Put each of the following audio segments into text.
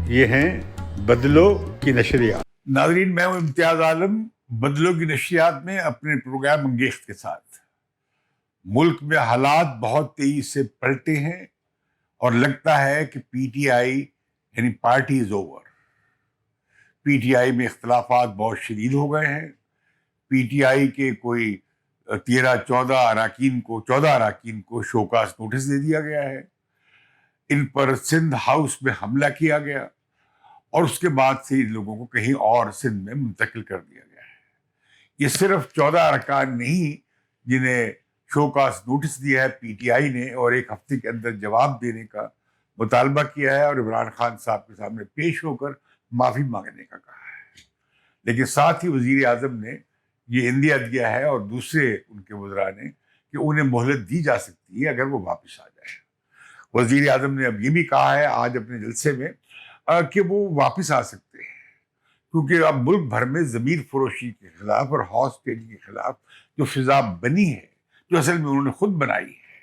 یہ ہیں بدلو کی نشریات۔ ناظرین، میں ہوں امتیاز عالم، بدلو کی نشریات میں اپنے پروگرام انگیخت کے ساتھ۔ ملک میں حالات بہت تیزی سے پلٹے ہیں اور لگتا ہے کہ پی ٹی آئی یعنی party is over. P T I میں اختلافات بہت شدید ہو گئے ہیں۔ پی ٹی آئی کے کوئی 14 اراکین کو شوکاز نوٹس دے دیا گیا ہے۔ ان پر سندھ ہاؤس میں حملہ کیا گیا اور اس کے بعد سے ان لوگوں کو کہیں اور سندھ میں منتقل کر دیا گیا ہے۔ یہ صرف 14 ارکان نہیں جنہیں شوکاز نوٹس دیا ہے پی ٹی آئی نے اور ایک ہفتے کے اندر جواب دینے کا مطالبہ کیا ہے اور عمران خان صاحب کے سامنے پیش ہو کر معافی مانگنے کا کہا ہے، لیکن ساتھ ہی وزیر اعظم نے یہ اندیا دیا ہے اور دوسرے ان کے وزراء نے کہ انہیں مہلت دی جا سکتی ہے اگر وہ واپس آ جائے۔ وزیر اعظم نے اب یہ بھی کہا ہے آج اپنے جلسے میں کہ وہ واپس آ سکتے ہیں، کیونکہ اب ملک بھر میں ضمیر فروشی کے خلاف اور ہاؤس ٹیلنگ کے خلاف جو فضا بنی ہے، جو اصل میں انہوں نے خود بنائی ہے،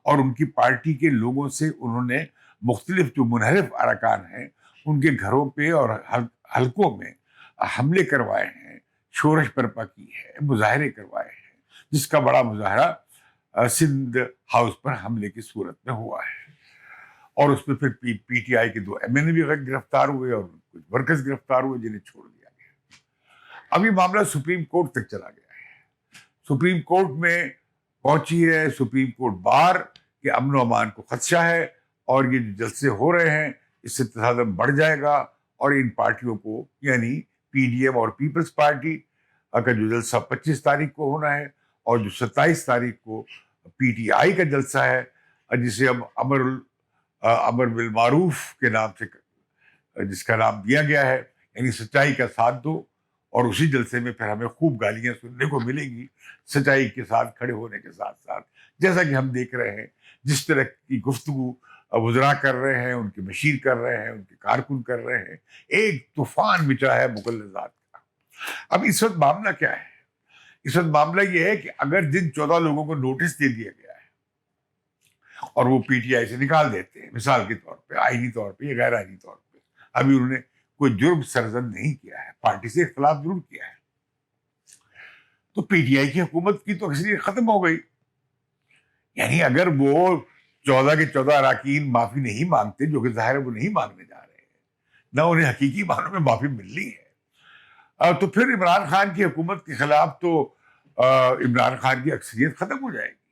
اور ان کی پارٹی کے لوگوں سے انہوں نے مختلف جو منحرف ارکان ہیں ان کے گھروں پہ اور حلقوں میں حملے کروائے ہیں، شورش برپا کی ہے، مظاہرے کروائے ہیں، جس کا بڑا مظاہرہ سندھ ہاؤس پر حملے کی صورت میں ہوا ہے، اور اس میں پھر پی ٹی آئی کے 2 ایم این اے بھی گرفتار ہوئے اور کچھ ورکرز گرفتار ہوئے جنہیں چھوڑ دیا گیا۔ اب یہ معاملہ سپریم کورٹ تک چلا گیا ہے۔ سپریم کورٹ میں پہنچی ہے سپریم کورٹ بار کہ امن و امان کو خدشہ ہے اور یہ جو جلسے ہو رہے ہیں اس سے تصادم بڑھ جائے گا، اور ان پارٹیوں کو یعنی پی ڈی ایم اور پیپلز پارٹی کا جو جلسہ 25 تاریخ کو ہونا ہے اور جو 27 تاریخ کو پی ٹی آئی کا جلسہ ہے جسے اب امر بالمعروف کے نام سے جس کا نام دیا گیا ہے، یعنی سچائی کا ساتھ دو، اور اسی جلسے میں پھر ہمیں خوب گالیاں سننے کو ملیں گی سچائی کے ساتھ کھڑے ہونے کے ساتھ ساتھ، جیسا کہ ہم دیکھ رہے ہیں جس طرح کی گفتگو وزراء کر رہے ہیں، ان کے مشیر کر رہے ہیں، ان کے کارکن کر رہے ہیں، ایک طوفان مچا ہے مغلظات کا۔ اب اس وقت معاملہ کیا ہے؟ اس وقت معاملہ یہ ہے کہ اگر جن 14 لوگوں کو نوٹس دے دیا گیا ہے اور وہ پی ٹی آئی سے نکال دیتے ہیں، مثال کے طور پہ آئینی طور پہ یا غیر آئینی طور پہ، ابھی انہوں نے کوئی جرم سرزد نہیں کیا ہے، پارٹی سے اختلاف ضرور کیا ہے، تو پی ٹی آئی کی حکومت کی تو اکثریت ختم ہو گئی۔ یعنی اگر وہ 14 کے 14 اراکین معافی نہیں مانگتے، جو کہ ظاہر ہے وہ نہیں مانگنے جا رہے ہیں، نہ انہیں حقیقی معنوں میں معافی ملنی ہے، تو پھر عمران خان کی حکومت کے خلاف تو عمران خان کی اکثریت ختم ہو جائے گی۔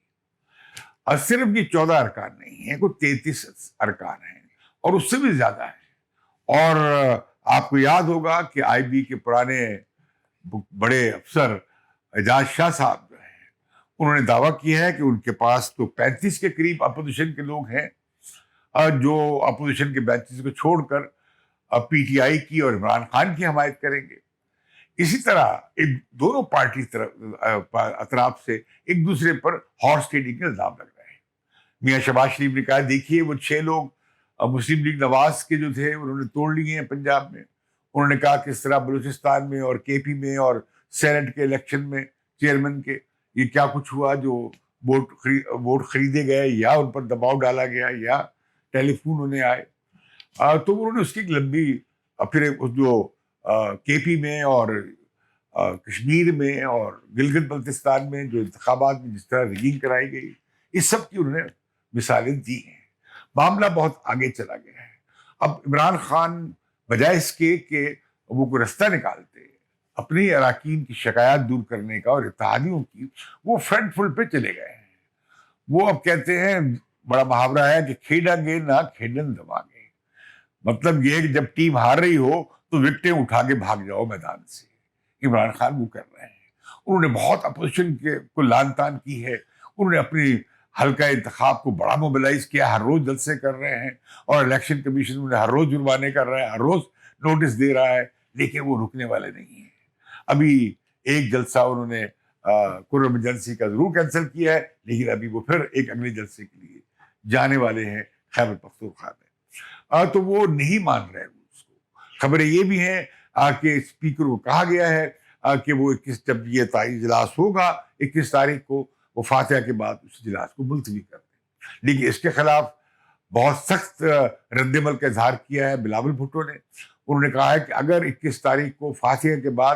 اور صرف یہ 14 ارکان نہیں ہیں، کوئی 33 ارکان ہیں اور اس سے بھی زیادہ ہیں۔ اور آپ کو یاد ہوگا کہ آئی بی کے پرانے بڑے افسر اعجاز شاہ صاحب جو ہیں، انہوں نے دعویٰ کیا ہے کہ ان کے پاس تو 35 کے قریب اپوزیشن کے لوگ ہیں جو اپوزیشن کے بینچز کو چھوڑ کر پی ٹی آئی کی اور عمران خان کی حمایت کریں گے۔ اسی طرح دونوں پارٹی اطراف سے ایک دوسرے پر ہارس ٹریڈنگ کے الزام لگ رہے ہیں۔ میاں شہباز شریف نے کہا دیکھیے وہ 6 لوگ مسلم لیگ نواز کے جو تھے انہوں نے توڑ لیے ہیں پنجاب میں۔ انہوں نے کہا کہ اس طرح بلوچستان میں اور کے پی میں اور سینٹ کے الیکشن میں چیئرمین کے یہ کیا کچھ ہوا، جو ووٹ خریدے گئے یا ان پر دباؤ ڈالا گیا یا ٹیلی فون انہیں آئے، تو انہوں نے اس کی ایک لمبی پھر جو کے پی میں اور کشمیر میں اور گلگت بلتستان میں جو انتخابات میں جس طرح ریگنگ کرائی گئی، اس سب کی انہوں نے مثالیں دی ہیں۔ معاملہ بہت آگے چلا گیا ہے۔ اب عمران خان بجائے اس کے کہ وہ کوئی رستہ نکالتے اپنی اراکین کی شکایات دور کرنے کا اور اتحادیوں کی، وہ فرنٹ فل پہ چلے گئے ہیں۔ وہ اب کہتے ہیں، بڑا محاورہ ہے کہ کھیڈا گے نہ کھیڈن دماغے، مطلب یہ کہ جب ٹیم ہار رہی ہو تو وکٹیں اٹھا کے بھاگ جاؤ میدان سے۔ عمران خان وہ کر رہے ہیں۔ انہوں نے بہت اپوزیشن کو لان تان کی ہے، انہوں نے اپنی حلقہ انتخاب کو بڑا موبلائز کیا، ہر روز جلسے کر رہے ہیں اور الیکشن کمیشن انہیں ہر روز جرمانے کر رہا ہے، ہر روز نوٹس دے رہا ہے، لیکن وہ رکنے والے نہیں ہیں۔ ابھی ایک جلسہ انہوں نے قرب ایمرجنسی کا ضرور کینسل کیا ہے، لیکن ابھی وہ پھر ایک اگلے جلسے کے لیے جانے والے ہیں خیبر پختونخوا میں، تو وہ نہیں مان رہے اس کو۔ خبریں یہ بھی ہیں کہ اسپیکر کو کہا گیا ہے کہ وہ جب یہ اجلاس ہوگا 21 تاریخ کو، وہ فاتحہ کے بعد اس اجلاس کو ملتوی کر دیں، لیکن اس کے خلاف بہت سخت رد عمل کا اظہار کیا ہے بلاول بھٹو نے. انہوں نے کہا ہے کہ اگر 21 تاریخ کو فاتحہ کے بعد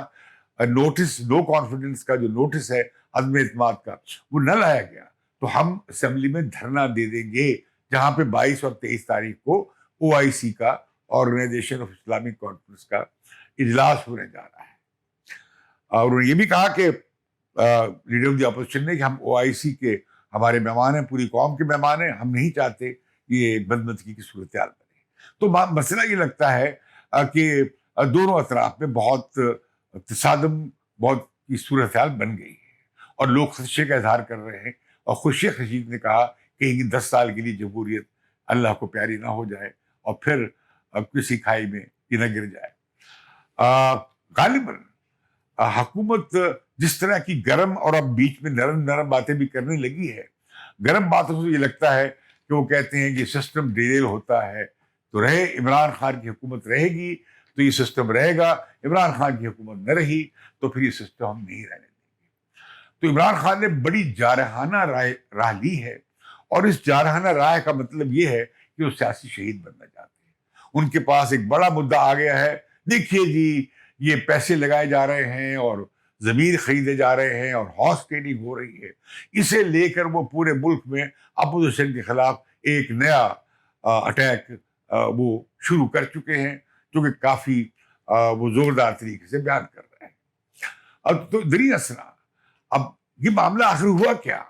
نوٹس نو کانفیڈنس کا جو نوٹس ہے عدم اعتماد کا وہ نہ لایا گیا تو ہم اسمبلی میں دھرنا دے دیں گے, جہاں پہ 22 اور 23 تاریخ کو OIC کا, آرگنائزیشن آف اسلامک کانفرنس کا اجلاس ہونے جا رہا ہے. اور انہوں نے یہ بھی کہا کہ لیڈر آف دی اپوزیشن نے کہ ہم OIC کے ہمارے مہمان ہیں, پوری قوم کے مہمان ہیں, ہم نہیں چاہتے یہ بدمزگی کی صورتحال بنے. تو مسئلہ یہ لگتا ہے کہ دونوں اطراف میں بہت تصادم, بہت کی صورتحال بن گئی ہے اور لوگ خدشے کا اظہار کر رہے ہیں. اور خورشید رشید نے کہا کہ 10 سال کے لیے جمہوریت اللہ کو پیاری نہ ہو جائے اور پھر کسی کھائی میں یہ نہ گر جائے. غالباً حکومت جس طرح کی گرم اور اب بیچ میں نرم نرم باتیں بھی کرنے لگی ہے, گرم باتوں سے یہ لگتا ہے کہ وہ کہتے ہیں کہ سسٹم ڈیریل ہوتا ہے تو رہے, عمران خان کی حکومت رہے گی تو یہ سسٹم رہے گا, عمران خان کی حکومت نہ رہی تو پھر یہ سسٹم ہم نہیں رہنے دیں گے. تو عمران خان نے بڑی جارحانہ راہ لی ہے, اور اس جارحانہ راہ کا مطلب یہ ہے کہ وہ سیاسی شہید بننا چاہتے ہیں. ان کے پاس ایک بڑا مدعا آ گیا ہے, دیکھیے جی یہ پیسے لگائے جا رہے ہیں اور ضمیر خریدے جا رہے ہیں اور ہارس ٹریڈنگ ہو رہی ہے, اسے لے کر وہ پورے ملک میں اپوزیشن کے خلاف ایک نیا اٹیک وہ شروع کر چکے ہیں, جو کہ کافی وہ زوردار طریقے سے بیان کر رہے ہیں. اب تو دریں اثنا اب یہ معاملہ آخر ہوا کیا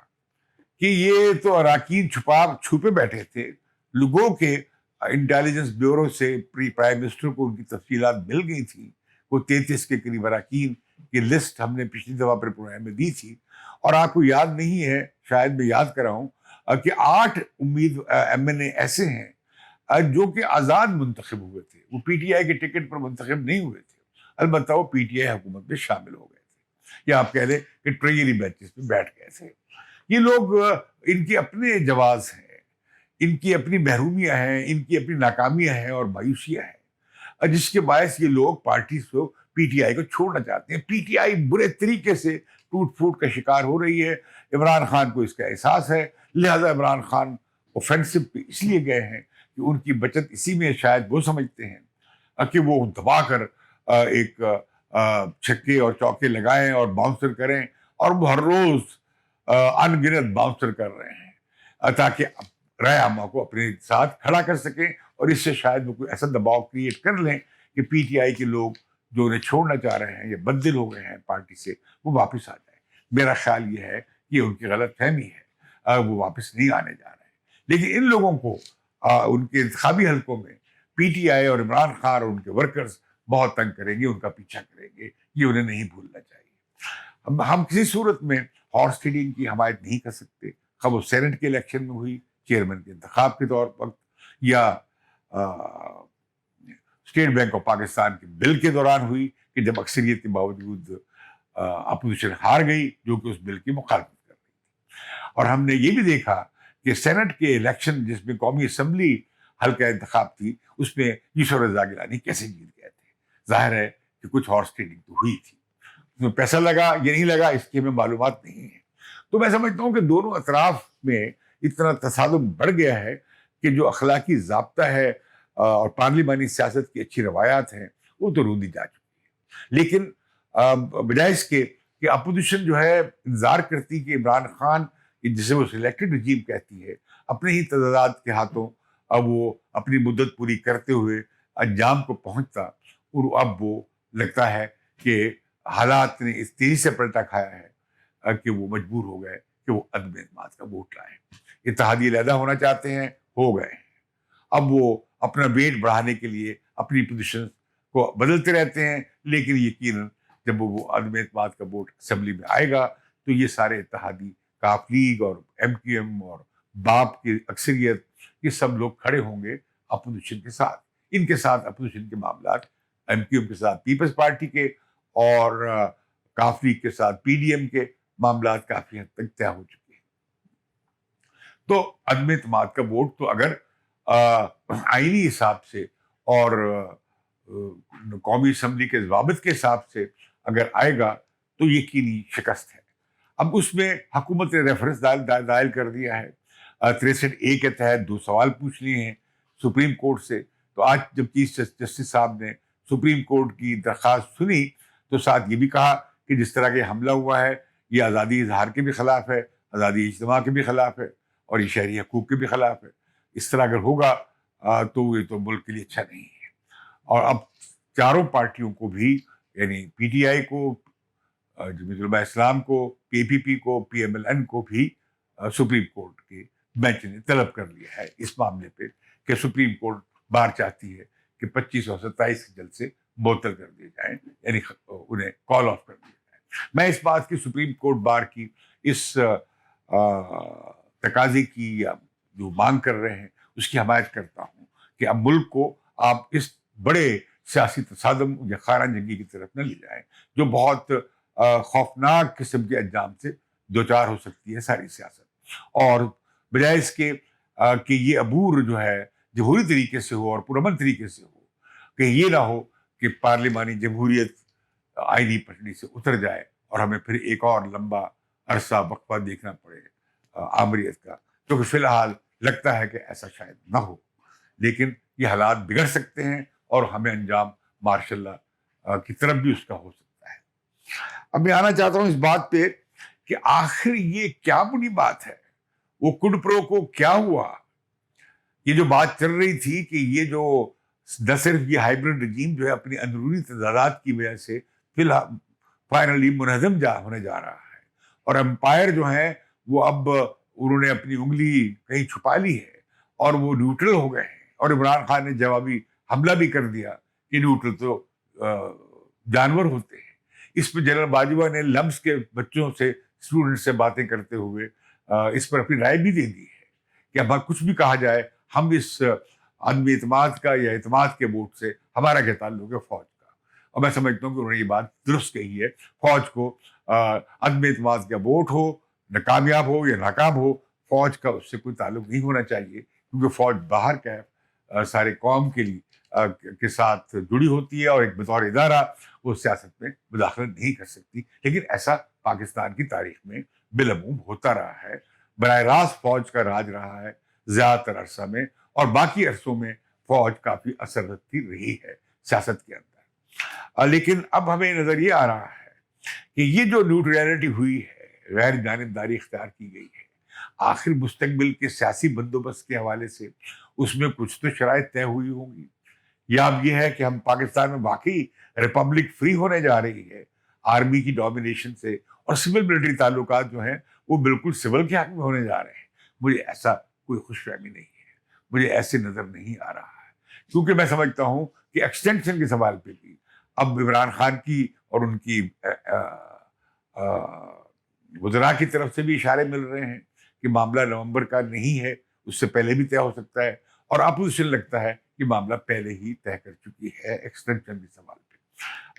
کہ یہ تو اراکین چھپے بیٹھے تھے, لوگوں کے انٹیلیجنس بیورو سے پرائم منسٹر کو ان کی تفصیلات مل گئی تھی. وہ 33 کے قریب اراکین کی لسٹ ہم نے پچھلی دفعہ پر پروگرام میں دی تھی, اور آپ کو یاد نہیں ہے, شاید میں یاد کراؤں کہ 8 MNA ایسے ہیں جو کہ آزاد منتخب ہوئے تھے, وہ PTI کے ٹکٹ پر منتخب نہیں ہوئے تھے, البتہ وہ PTI حکومت میں شامل ہو گئے تھے, یا آپ کہہ دیں کہ ٹریجری بینچز پہ بیٹھ گئے تھے. یہ لوگ ان کے اپنے جواز ہیں, ان کی اپنی محرومیاں ہیں, ان کی اپنی ناکامیاں ہیں اور مایوسیاں ہیں, جس کے باعث یہ لوگ پارٹی کو PTI کو چھوڑنا چاہتے ہیں. PTI برے طریقے سے ٹوٹ پھوٹ کا شکار ہو رہی ہے. عمران خان کو اس کا احساس ہے, لہذا عمران خان اوفینسو پہ اس لیے گئے ہیں کہ ان کی بچت اسی میں شاید وہ سمجھتے ہیں کہ وہ دبا کر ایک چھکے اور چوکے لگائیں اور باؤنسر کریں, اور وہ ہر روز ان گنت باؤنسر کر رہے ہیں تاکہ رائے عامہ کو اپنے ساتھ کھڑا کر سکیں, اور اس سے شاید وہ کوئی ایسا دباؤ کریٹ کر لیں کہ PTI کے لوگ جو انہیں چھوڑنا چاہ رہے ہیں یا بددل ہو گئے ہیں پارٹی سے, وہ واپس آ جائیں. میرا خیال یہ ہے کہ ان کی غلط فہمی ہے, وہ واپس نہیں آنے جا رہے ہیں. لیکن ان لوگوں کو ان کے انتخابی حلقوں میں PTI اور عمران خان اور ان کے ورکرز بہت تنگ کریں گے, ان کا پیچھا کریں گے, یہ انہیں نہیں بھولنا چاہیے. ہم کسی صورت میں ہارس ٹریڈنگ کی حمایت نہیں کر سکتے, خواہ وہ سینٹ کے الیکشن میں ہوئی, چیئرمین کے انتخاب کے طور پر, یا اسٹیٹ بینک آف پاکستان کے بل کے دوران ہوئی کہ جب اکثریت کے باوجود اپوزیشن ہار گئی جو کہ اس بل کی مخالفت کر رہی تھی. اور ہم نے یہ بھی دیکھا کہ سینٹ کے الیکشن جس میں قومی اسمبلی حلقہ انتخاب تھی, اس میں یوسف رضا گیلانی کیسے جیت گئے تھے. ظاہر ہے کہ کچھ ہارس ٹریڈنگ تو ہوئی تھی, اس میں پیسہ لگا یا نہیں لگا اس کی ہمیں معلومات نہیں ہے. تو میں سمجھتا ہوں کہ دونوں اطراف میں اتنا تصادم بڑھ گیا ہے کہ جو اخلاقی ضابطہ ہے اور پارلیمانی سیاست کی اچھی روایات ہیں وہ تو روندی جا چکی ہے. لیکن بجائے اس کے کہ اپوزیشن جو ہے انتظار کرتی کہ عمران خان جسے وہ سلیکٹڈ رجیم کہتی ہے اپنے ہی تضادات کے ہاتھوں اب وہ اپنی مدت پوری کرتے ہوئے انجام کو پہنچتا, اور اب وہ لگتا ہے کہ حالات نے اس تیزی سے پلٹا کھایا ہے کہ وہ مجبور ہو گئے کہ وہ عدم اعتماد کا ووٹ لائیں. اتحادی علیحدہ ہونا چاہتے ہیں, ہو گئے ہیں, اب وہ اپنا ویٹ بڑھانے کے لیے اپنی پوزیشن کو بدلتے رہتے ہیں, لیکن یقیناً جب وہ عدم اعتماد کا ووٹ اسمبلی میں آئے گا تو یہ سارے اتحادی کاف لیگ اور MQM اور باپ کی اکثریت یہ سب لوگ کھڑے ہوں گے اپوزیشن کے ساتھ. ان کے ساتھ اپوزیشن کے معاملات MQM کے ساتھ پیپلز پارٹی کے اور کاف لیگ کے ساتھ PDM کے معاملات کافی حد تک طے ہو چکے ہیں. تو عدم اعتماد کا ووٹ تو اگر آئینی حساب سے اور قومی اسمبلی کے ضوابط کے حساب سے اگر آئے گا تو یقینی شکست ہے. اب اس میں حکومت نے ریفرنس دائر کر دیا ہے, 63A کے تحت 2 سوال پوچھ لیے ہیں سپریم کورٹ سے. تو آج جب چیف جسٹس صاحب نے سپریم کورٹ کی درخواست سنی تو ساتھ یہ بھی کہا کہ جس طرح کے حملہ ہوا ہے یہ آزادی اظہار کے بھی خلاف ہے, آزادی اجتماع کے بھی خلاف ہے اور یہ شہری حقوق کے بھی خلاف ہے. اس طرح اگر ہوگا تو یہ تو ملک کے لیے اچھا نہیں ہے. اور اب چاروں پارٹیوں کو بھی, یعنی پی ٹی آئی کو, جمعیت علماء اسلام کو, پی پی پی کو, پی ایم ایل این کو بھی سپریم کورٹ کے بینچ نے طلب کر لیا ہے اس معاملے پہ کہ سپریم کورٹ بار چاہتی ہے کہ 2527 کے جلسے معطل کر دیے جائیں, یعنی انہیں کال آف کر دیا جائے. میں اس بات کی سپریم کورٹ بار کی اس تقاضے کی یا جو مانگ کر رہے ہیں اس کی حمایت کرتا ہوں کہ اب ملک کو آپ اس بڑے سیاسی تصادم یا خانہ جنگی کی طرف نہ لے جائیں جو بہت خوفناک قسم کے انجام سے دوچار ہو سکتی ہے ساری سیاست. اور بجائے اس کے کہ یہ عبور جو ہے جمہوری طریقے سے ہو اور پرامن طریقے سے ہو, کہ یہ نہ ہو کہ پارلیمانی جمہوریت آئینی پٹڑی سے اتر جائے اور ہمیں پھر ایک اور لمبا عرصہ وقفہ دیکھنا پڑے آمریت کا, کیونکہ فی الحال لگتا ہے کہ ایسا شاید نہ ہو, لیکن یہ حالات بگڑ سکتے ہیں اور ہمیں انجام ماشاء اللہ کی طرف بھی اس کا ہو سکتا ہے. اب میں آنا چاہتا ہوں اس بات پہ کہ آخر یہ کیا بڑی بات ہے, وہ کڈ پرو کو کیا ہوا. یہ جو بات چل رہی تھی کہ یہ جو نہ صرف یہ ہائیبرڈ رجیم جو ہے اپنی اندرونی تضادات کی وجہ سے فی الحال فائنلی منہدم ہونے جا رہا ہے, اور امپائر جو ہیں وہ اب انہوں نے اپنی انگلی کہیں چھپا لی ہے اور وہ نیوٹرل ہو گئے ہیں, اور عمران خان نے جوابی حملہ بھی کر دیا کہ نیوٹرل تو جانور ہوتے ہیں. اس پہ جنرل باجوہ نے لمس کے بچوں سے, اسٹوڈنٹ سے باتیں کرتے ہوئے اس پر اپنی رائے بھی دے دی ہے کہ اب کچھ بھی کہا جائے ہم اس عدم اعتماد کا یا اعتماد کے ووٹ سے ہمارا کیا تعلق ہے فوج کا. اور میں سمجھتا ہوں کہ انہوں نے یہ بات درست کہی ہے, فوج کو عدم اعتماد کا ووٹ ہو, کامیاب ہو یا ناکام ہو, فوج کا اس سے کوئی تعلق نہیں ہونا چاہیے, کیونکہ فوج باہر کا سارے قوم کے لیے کے ساتھ جڑی ہوتی ہے اور ایک بطور ادارہ وہ سیاست میں مداخلت نہیں کر سکتی. لیکن ایسا پاکستان کی تاریخ میں بالعموم ہوتا رہا ہے, براہ راست فوج کا راج رہا ہے زیادہ تر عرصہ میں, اور باقی عرصوں میں فوج کافی اثر رکھتی رہی ہے سیاست کے اندر. لیکن اب ہمیں نظر یہ آ رہا ہے کہ یہ جو نیوٹرلٹی ہوئی ہے, غیر جانبداری اختیار کی گئی ہے, آخر مستقبل کے سیاسی بندوبست کے حوالے سے اس میں کچھ تو شرائط طے ہوئی ہوں گی, یا اب یہ ہے کہ ہم پاکستان میں واقعی ریپبلک فری ہونے جا رہی ہے آرمی کی ڈومینیشن سے, اور سول ملٹری تعلقات جو ہیں وہ بالکل سول کے حق میں ہونے جا رہے ہیں. مجھے ایسا کوئی خوش فہمی نہیں ہے, مجھے ایسے نظر نہیں آ رہا ہے, کیونکہ میں سمجھتا ہوں کہ ایکسٹینشن کے سوال پہ بھی اب عمران خان کی اور ان کی وزراء کی طرف سے بھی اشارے مل رہے ہیں کہ معاملہ نومبر کا نہیں ہے, اس سے پہلے بھی طے ہو سکتا ہے, اور اپوزیشن لگتا ہے کہ معاملہ پہلے ہی طے کر چکی ہے ایکسٹینشن کے سوال پہ.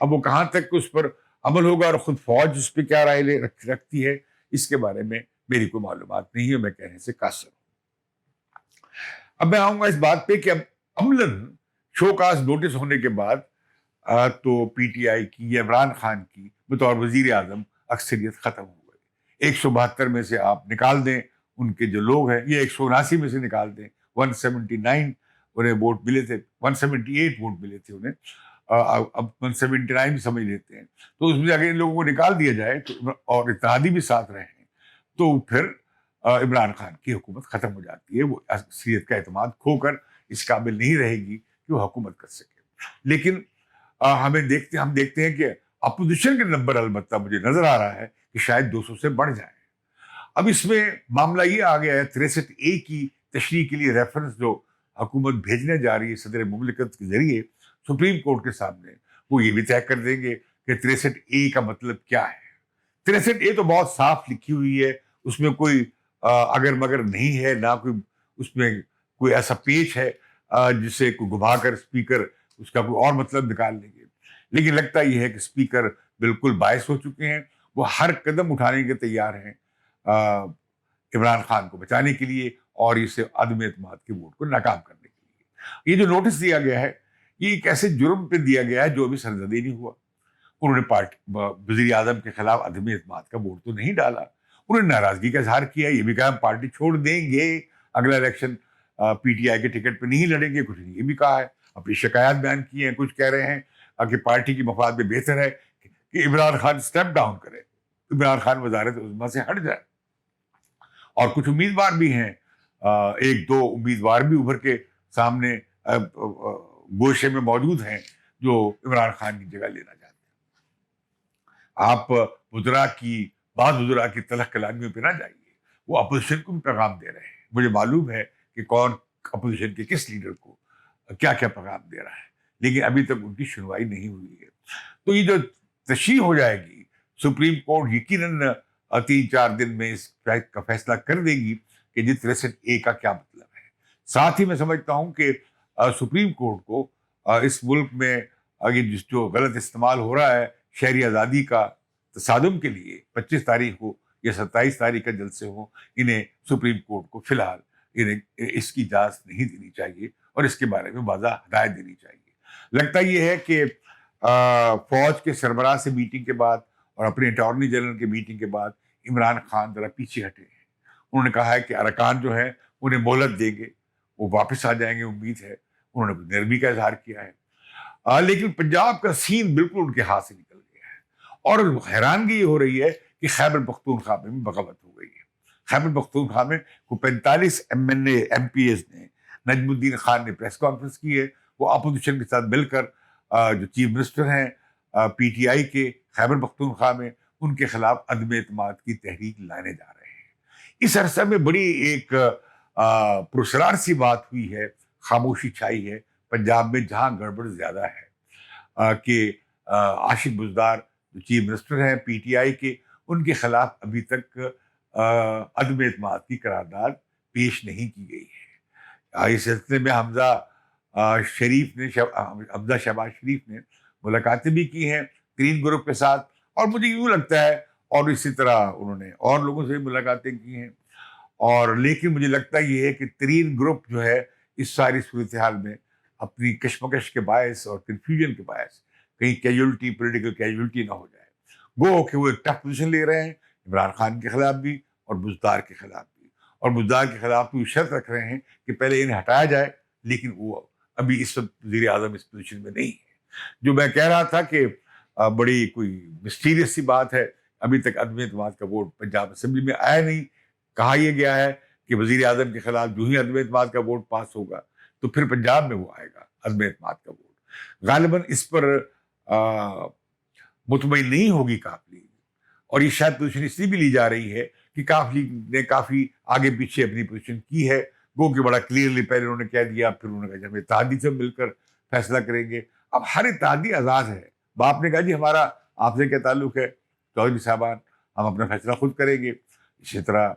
اب وہ کہاں تک اس پر عمل ہوگا اور خود فوج اس پہ کیا رائے رکھتی ہے اس کے بارے میں میری کوئی معلومات نہیں ہے, میں کہنے سے قاصر ہوں. اب میں آؤں گا اس بات پہ کہ اب عملاً شو کاز نوٹس ہونے کے بعد تو پی ٹی آئی کی یا عمران خان کی بطور وزیر اعظم اکثریت ختم ہو گئی. 172 میں سے آپ نکال دیں ان کے جو لوگ ہیں, یہ 179 میں سے نکال دیں, 179 انہیں ووٹ ملے تھے, 178 ووٹ ملے تھے انہیں, اب 179 بھی سمجھ لیتے ہیں, تو اس میں اگر ان لوگوں کو نکال دیا جائے تو اور اتحادی بھی ساتھ رہے ہیں تو پھر عمران خان کی حکومت ختم ہو جاتی ہے, وہ اکثریت کا اعتماد کھو کر اس قابل نہیں رہے گی کہ وہ حکومت کر سکے. لیکن ہم دیکھتے ہیں کہ اپوزیشن کے نمبر البتہ مجھے نظر آ رہا ہے کہ شاید 200 سے بڑھ جائیں. اب اس میں معاملہ یہ آ گیا ہے 63A کی تشریح کے لیے ریفرنس جو حکومت بھیجنے جا رہی ہے صدر مملکت کے ذریعے سپریم کورٹ کے سامنے, وہ یہ بھی طے کر دیں گے کہ 63A کا مطلب کیا ہے. 63A تو بہت صاف لکھی ہوئی ہے, اس میں کوئی اگر مگر نہیں ہے, نہ کوئی اس میں کوئی ایسا پیچ ہے جسے کوئی گھما کر اسپیکر اس کا کوئی اور مطلب نکال لیں گے. لیکن لگتا یہ ہے کہ اسپیکر بالکل باعث ہو چکے ہیں, وہ ہر قدم اٹھانے کے تیار ہیں عمران خان کو بچانے کے لیے اور اسے عدم اعتماد کے ووٹ کو ناکام کرنے کے لیے. یہ جو نوٹس دیا گیا ہے یہ ایک ایسے جرم پہ دیا گیا ہے جو ابھی سرزدی نہیں ہوا. انہوں نے وزیر اعظم کے خلاف عدم اعتماد کا ووٹ تو نہیں ڈالا, انہوں نے ناراضگی کا اظہار کیا، یہ بھی کہا ہم پارٹی چھوڑ دیں گے، اگلا الیکشن پی ٹی آئی کے ٹکٹ پہ نہیں لڑیں گے، کچھ نہیں یہ بھی کہا ہے، اپنی شکایات بیان کی ہیں، کچھ کہہ رہے ہیں کہ پارٹی کی مفاد میں بہتر ہے کہ عمران خان اسٹیپ ڈاؤن کرے، عمران خان وزارت عظمیٰ سے ہٹ جائے، اور کچھ امیدوار بھی ہیں، ایک دو امیدوار بھی ابھر کے سامنے گوشے میں موجود ہیں جو عمران خان کی جگہ لینا چاہتے ہیں۔ آپ بعض وزراء کی تلخ کلامیوں پہ نہ جائیے، وہ اپوزیشن کو بھی پیغام دے رہے ہیں، مجھے معلوم ہے کہ کون اپوزیشن کے کس لیڈر کو کیا کیا پیغام دے رہا ہے، لیکن ابھی تک ان کی سنوائی نہیں ہوئی ہے۔ تو یہ جو تشریح ہو جائے گی، سپریم کورٹ یقیناً 3-4 دن میں اس کا فیصلہ کر دے گی کہ جی 63A کا کیا مطلب ہے۔ ساتھ ہی میں سمجھتا ہوں کہ سپریم کورٹ کو اس ملک میں یہ جو غلط استعمال ہو رہا ہے شہری آزادی کا تصادم کے لیے 25 تاریخ کو یا 27 تاریخ کا جلسے ہوں، انہیں سپریم کورٹ کو فی الحال انہیں اس کی اجازت نہیں دینی چاہیے اور اس کے بارے میں واضح ہدایت دینی چاہیے۔ لگتا یہ ہے کہ فوج کے سربراہ سے میٹنگ کے بعد اور اپنے اٹارنی جنرل کے میٹنگ کے بعد عمران خان ذرا پیچھے ہٹے ہیں۔ انہوں نے کہا ہے کہ ارکان جو ہے انہیں مہلت دیں گے، وہ واپس آ جائیں گے، امید ہے۔ انہوں نے نرمی کا اظہار کیا ہے، لیکن پنجاب کا سین بالکل ان کے ہاتھ سے نکل گیا ہے، اور حیرانگی یہ ہو رہی ہے کہ خیبر پختونخوا میں بھی بغاوت ہو گئی ہے۔ خیبر پختونخوا میں 45 MPs نے، نجم الدین خان نے پریس کانفرنس کی ہے، وہ اپوزیشن کے ساتھ مل کر جو چیف منسٹر ہیں PTI کے خیبر پختونخوا میں، ان کے خلاف عدم اعتماد کی تحریک لانے جا رہے ہیں۔ اس عرصے میں بڑی ایک پرسرار سی بات ہوئی ہے، خاموشی چھائی ہے پنجاب میں، جہاں گڑبڑ زیادہ ہے، کہ عاشق بزدار جو چیف منسٹر ہیں PTI کے، ان کے خلاف ابھی تک عدم اعتماد کی قرارداد پیش نہیں کی گئی ہے۔ اس سلسلے میں حمزہ شہباز شریف نے ملاقاتیں بھی کی ہیں ترین گروپ کے ساتھ، اور مجھے یوں لگتا ہے، اور اسی طرح انہوں نے اور لوگوں سے بھی ملاقاتیں کی ہیں، اور لیکن مجھے لگتا یہ ہے کہ ترین گروپ جو ہے اس ساری صورتحال میں اپنی کشمکش کے باعث اور کنفیوژن کے باعث کہیں پولیٹیکل کیجولٹی نہ ہو جائے، گو کہ وہ ایک ٹف پوزیشن لے رہے ہیں عمران خان کے خلاف بھی اور بزدار کے خلاف بھی، اور بزدار کے خلاف بھی شرط رکھ رہے ہیں کہ پہلے انہیں ہٹایا جائے، لیکن وہ ابھی اس وقت وزیر اعظم اس پوزیشن میں نہیں ہے۔ جو میں کہہ رہا تھا کہ بڑی کوئی مسٹیریس سی بات ہے، ابھی تک عدم اعتماد کا ووٹ پنجاب اسمبلی میں آیا نہیں۔ کہا یہ گیا ہے کہ وزیر اعظم کے خلاف جو ہی عدم اعتماد کا ووٹ پاس ہوگا تو پھر پنجاب میں وہ آئے گا عدم اعتماد کا ووٹ۔ غالباً اس پر مطمئن نہیں ہوگی کاف لیگ، اور یہ شاید پوزیشن اس لیے بھی لی جا رہی ہے کہ کاف لیگ نے کافی آگے پیچھے اپنی پوزیشن کی ہے، گو کہ بڑا کلیئرلی پہلے انہوں نے کہہ دیا، پھر انہوں نے کہا جب اتحادی سے مل کر فیصلہ کریں گے۔ اب ہر اتحادی آزاد ہے، باپ نے کہا جی ہمارا آپ سے کیا تعلق ہے چودھری صاحبان، ہم اپنا فیصلہ خود کریں گے۔ اسی طرح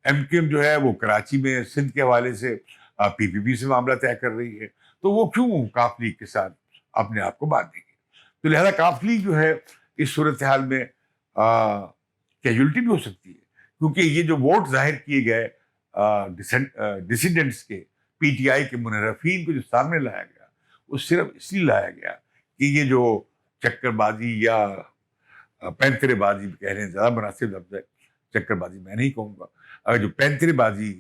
MQM جو ہے وہ کراچی میں سندھ کے حوالے سے PPP سے معاملہ طے کر رہی ہے، تو وہ کیوں کاف لیگ کے ساتھ اپنے آپ کو باندھیں گے؟ تو لہذا کاف لیگ جو ہے اس صورتحال میں کیجولٹی بھی ہو سکتی ہے، کیونکہ یہ جو ووٹ ظاہر کیے گئے ڈسیڈنٹس کے، PTI کے منحرفین کو جو سامنے لایا گیا، وہ صرف اس لیے لایا گیا کہ یہ جو چکر بازی یا پینترے بازی کہہ رہے ہیں، زیادہ مناسب لفظ ہے، چکر بازی میں نہیں کہوں گا، جو پینترے بازی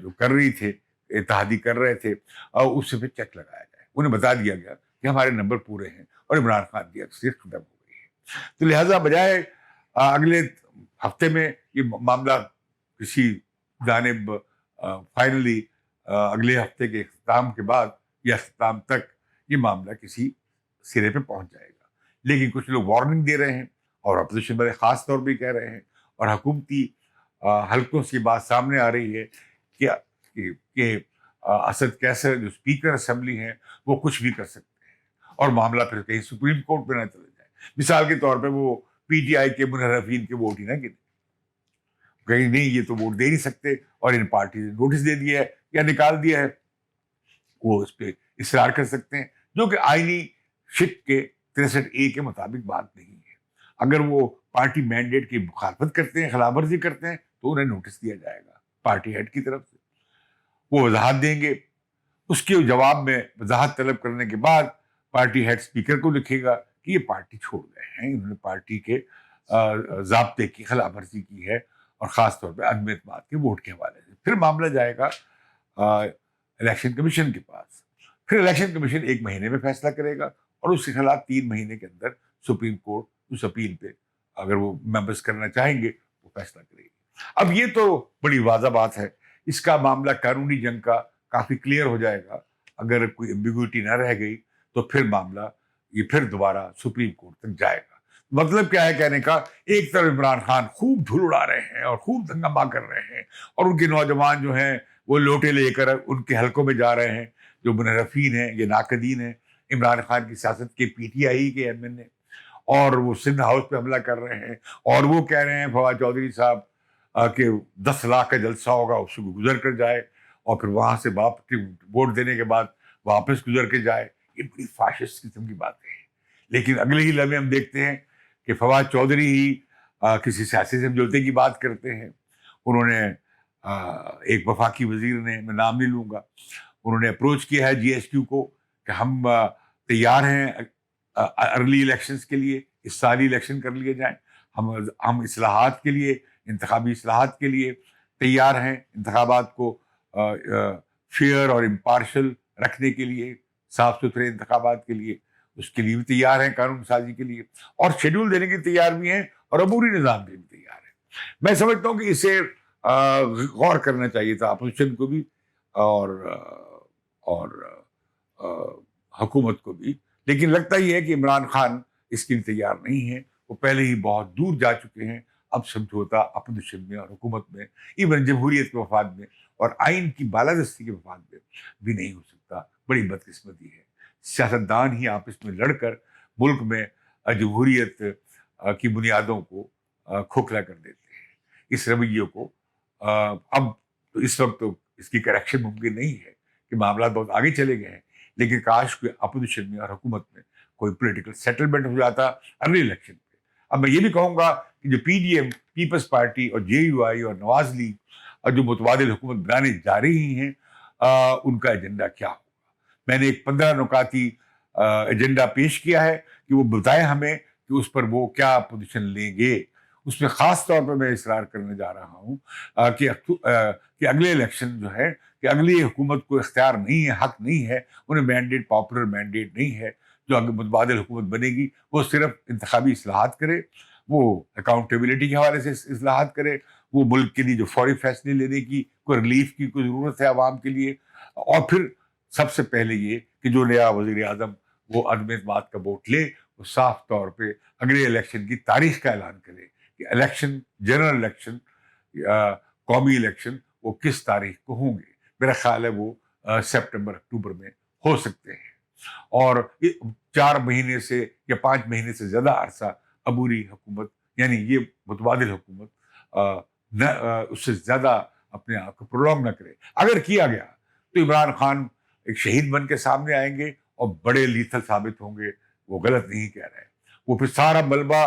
جو کر رہی تھے، اتحادی کر رہے تھے، اس سے پھر چیک لگایا جائے، انہیں بتا دیا گیا کہ ہمارے نمبر پورے ہیں اور عمران خان کی اکثریت ختم ہو گئی ہے۔ تو لہٰذا بجائے اگلے ہفتے میں یہ معاملہ کسی جانب فائنلی اگلے ہفتے کے اختتام کے بعد یا اختتام تک یہ معاملہ کسی سرے پہ پہنچ جائے گا، لیکن کچھ لوگ وارننگ دے رہے ہیں اور اپوزیشن والے خاص طور پہ کہہ رہے ہیں، اور حکومتی حلقوں سے بات سامنے آ رہی ہے کہ اسد کیسر جو اسپیکر اسمبلی ہیں وہ کچھ بھی کر سکتے ہیں اور معاملہ پھر کہیں سپریم کورٹ پہ نہ چلے جائے۔ مثال کے طور پہ وہ PTI کے منحرفین کے ووٹ ہی نہ گنے، کہیں نہیں یہ تو ووٹ دے نہیں سکتے اور ان پارٹی نے نوٹس دے دیا ہے یا نکال دیا ہے، وہ اس پہ اصرار کر سکتے ہیں، جو کہ آئینی شک کے 63A کے مطابق بات نہیں ہے۔ اگر وہ پارٹی مینڈیٹ کی مخالفت کرتے ہیں، خلاف ورزی کرتے ہیں، تو انہیں نوٹس دیا جائے گا پارٹی ہیڈ کی طرف سے، وہ وضاحت دیں گے، اس کے جواب میں وضاحت طلب کرنے کے بعد پارٹی ہیڈ اسپیکر کو لکھے گا کہ یہ پارٹی چھوڑ گئے ہیں، انہوں نے پارٹی کے ضابطے کی خلاف ورزی کی ہے اور خاص طور پہ عدم اعتماد کے ووٹ کے حوالے سے. پھر معاملہ جائے گا الیکشن کمیشن کے پاس. پھر الیکشن کمیشن 1 مہینے میں فیصلہ کرے گا اور اس کے خلاف 3 مہینے کے اندر سپریم کورٹ اس اپیل پہ اگر وہ ممبرس کرنا چاہیں گے وہ فیصلہ کرے گی. اب یہ تو بڑی واضح بات ہے. اس کا معاملہ قانونی جنگ کا کافی کلیئر ہو جائے گا. اگر کوئی ایمبیگوٹی نہ رہ گئی تو پھر معاملہ یہ پھر دوبارہ سپریم کورٹ تک جائے گا. مطلب کیا ہے کہنے کا؟ ایک طرف عمران خان خوب دھول اڑا رہے ہیں اور خوب ہنگامہ کر رہے ہیں اور ان کے نوجوان جو ہیں وہ لوٹے لے کر ان کے حلقوں میں جا رہے ہیں جو منحرفین ہیں یہ ناقدین ہیں عمران خان کی سیاست کے پی ٹی آئی کے ایم این اے, اور وہ سندھ ہاؤس پہ حملہ کر رہے ہیں اور وہ کہہ رہے ہیں فواد چودھری صاحب کہ 10 لاکھ کا جلسہ ہوگا اس کو گزر کر جائے اور پھر وہاں سے ووٹ دینے کے بعد واپس گزر کے جائے. یہ بڑی فاشسٹ قسم کی باتیں ہیں. لیکن اگلے ہی لمحے ہم دیکھتے ہیں کہ فواد چودھری ہی کسی سیاسی سمجھوتے کی بات کرتے ہیں. انہوں نے ایک وفاقی وزیر نے, میں نام نہیں لوں گا, انہوں نے اپروچ کیا ہے جی ایس کیو کو کہ ہم تیار ہیں ارلی الیکشنز کے لیے, اس سال ہی الیکشن کر لیے جائیں. ہم اصلاحات کے لیے, انتخابی اصلاحات کے لیے تیار ہیں, انتخابات کو فیئر اور امپارشل رکھنے کے لیے, صاف ستھرے انتخابات کے لیے, اس کے لیے بھی تیار ہیں, قانون سازی کے لیے, اور شیڈول دینے کے تیار بھی ہیں اور عبوری نظام کے بھی تیار ہیں. میں سمجھتا ہوں کہ اسے غور کرنا چاہیے تھا اپوزیشن کو بھی اور حکومت کو بھی. لیکن لگتا ہی ہے کہ عمران خان اس کے لیے تیار نہیں ہے. وہ پہلے ہی بہت دور جا چکے ہیں. اب سمجھوتا اپوزیشن میں اور حکومت میں, ایون جمہوریت کے مفاد میں اور آئین کی بالادستی کے مفاد میں بھی نہیں ہو سکتا. بڑی بدقسمتی ہے. سیاستدان ہی آپس میں لڑ کر ملک میں جمہوریت کی بنیادوں کو کھوکھلا کر دیتے ہیں. اس رویے کو اب اس وقت تو اس کی کریکشن ممکن نہیں ہے کہ معاملات بہت آگے چلے گئے ہیں, لیکن کاش کوئی اپوزیشن میں اور حکومت میں کوئی پولیٹیکل سیٹلمنٹ ہو جاتا ارلی الیکشن پہ. اب میں یہ بھی کہوں گا کہ جو P D M, People's Party اور جے یو آئی اور نواز لیگ اور جو متبادل حکومت بنانے جا رہی ہیں ان کا ایجنڈا کیا ہوگا. میں نے ایک 15 نکاتی ایجنڈا پیش کیا ہے کہ وہ بتائیں ہمیں کہ اس پر وہ کیا پوزیشن لیں گے. اس میں خاص طور پر میں اصرار کرنے جا رہا ہوں کہ اگلے الیکشن جو ہے کہ اگلی حکومت کو اختیار نہیں ہے, حق نہیں ہے, انہیں مینڈیٹ, پاپولر مینڈیٹ نہیں ہے. جو متبادل حکومت بنے گی وہ صرف انتخابی اصلاحات کرے, وہ اکاؤنٹیبلٹی کے حوالے سے اصلاحات کرے, وہ ملک کے لیے جو فوری فیصلے لینے کی کوئی ریلیف کی کوئی ضرورت ہے عوام کے لیے, اور پھر سب سے پہلے یہ کہ جو نیا وزیر اعظم وہ عدم اعتماد کا ووٹ لے وہ صاف طور پہ اگلے الیکشن کی تاریخ کا اعلان کرے کہ الیکشن, جنرل الیکشن, قومی الیکشن وہ کس تاریخ کو ہوں گے. میرا خیال ہے وہ سپٹمبر اکتوبر میں ہو سکتے ہیں. اور 4 مہینے سے یا 5 مہینے سے زیادہ عرصہ عبوری حکومت یعنی یہ متبادل حکومت اس سے زیادہ اپنے آپ کو پرولونگ نہ کرے. اگر کیا گیا تو عمران خان ایک شہید بن کے سامنے آئیں گے اور بڑے لیتھل ثابت ہوں گے. وہ غلط نہیں کہہ رہے. وہ پھر سارا ملبہ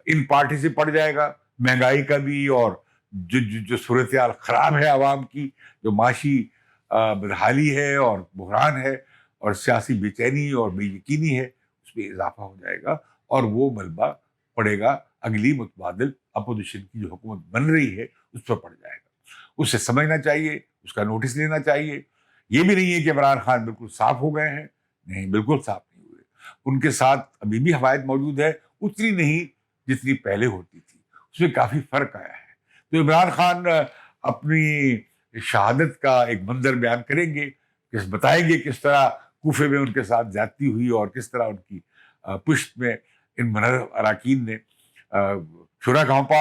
ان پارٹی سے پڑ جائے گا, مہنگائی کا بھی, اور جو صورتحال خراب ہے عوام کی, جو معاشی بدحالی ہے اور بحران ہے اور سیاسی بے چینی اور بے یقینی ہے, اس میں اضافہ ہو جائے گا اور وہ ملبہ پڑے گا اگلی متبادل اپوزیشن کی جو حکومت بن رہی ہے اس پر پڑ جائے گا. اسے سمجھنا چاہیے, اس کا نوٹس لینا چاہیے. یہ بھی نہیں ہے کہ عمران خان بالکل صاف ہو گئے ہیں, نہیں, بالکل صاف نہیں ہوئے. ان کے ساتھ ابھی بھی حمایت موجود ہے, اتنی نہیں جتنی پہلے ہوتی تھی, اس میں کافی فرق آیا ہے. تو عمران خان اپنی شہادت کا ایک منظر بیان کریں گے, بتائیں گے کس طرح کوفے میں ان کے ساتھ زیادتی ہوئی اور کس طرح ان کی پشت میں ان منحرف اراکین نے چھرا گھونپا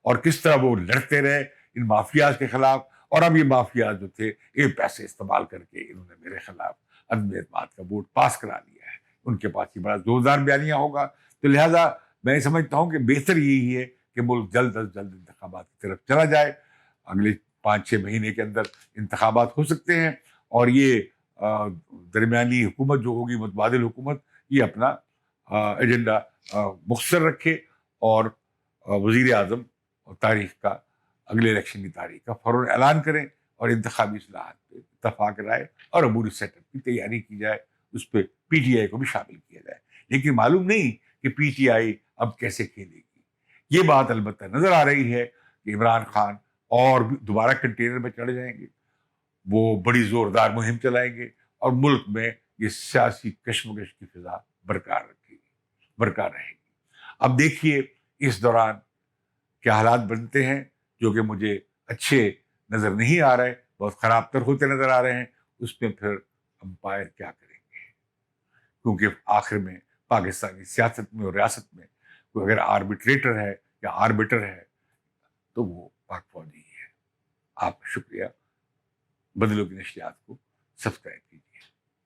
اور کس طرح وہ لڑتے رہے ان مافیاز کے خلاف. اور اب یہ مافیاز جو تھے یہ پیسے استعمال کر کے انہوں نے میرے خلاف عدم اعتماد کا ووٹ پاس کرا لیا ہے. ان کے پاس یہ بڑا زوردار بیانیہ ہوگا. تو لہٰذا میں سمجھتا ہوں کہ بہتر یہی ہے کہ ملک جلد از جلد انتخابات کی طرف چلا جائے. اگلے 5-6 مہینے کے اندر انتخابات ہو سکتے ہیں اور یہ درمیانی حکومت جو ہوگی, متبادل حکومت, یہ اپنا ایجنڈا مختصر رکھے اور وزیر اعظم تاریخ کا, اگلے الیکشن کی تاریخ کا فوراً اعلان کریں اور انتخابی اصلاحات پہ اتفاق رائے اور عبوری سیٹ اپ کی تیاری کی جائے. اس پہ پی ٹی آئی کو بھی شامل کیا جائے. لیکن معلوم نہیں کہ پی ٹی آئی اب کیسے کھیلے گی. یہ بات البتہ نظر آ رہی ہے کہ عمران خان اور بھی دوبارہ کنٹینر میں چڑھ جائیں گے، وہ بڑی زوردار مہم چلائیں گے اور ملک میں یہ سیاسی کشمکش کی فضا برقرار رہے گی۔ اب دیکھیے اس دوران کیا حالات بنتے ہیں، جو کہ مجھے اچھے نظر نہیں آ رہے، بہت خراب تر ہوتے نظر آ رہے ہیں۔ اس میں پھر امپائر کیا کریں گے، کیونکہ آخر میں پاکستانی سیاست میں اور ریاست میں کوئی اگر آربیٹریٹر ہے یا آربیٹر ہے تو وہ پاک فوجی ہے۔ آپ کا شکریہ۔ بدلو کی نشریات کو سبسکرائب کیجیے۔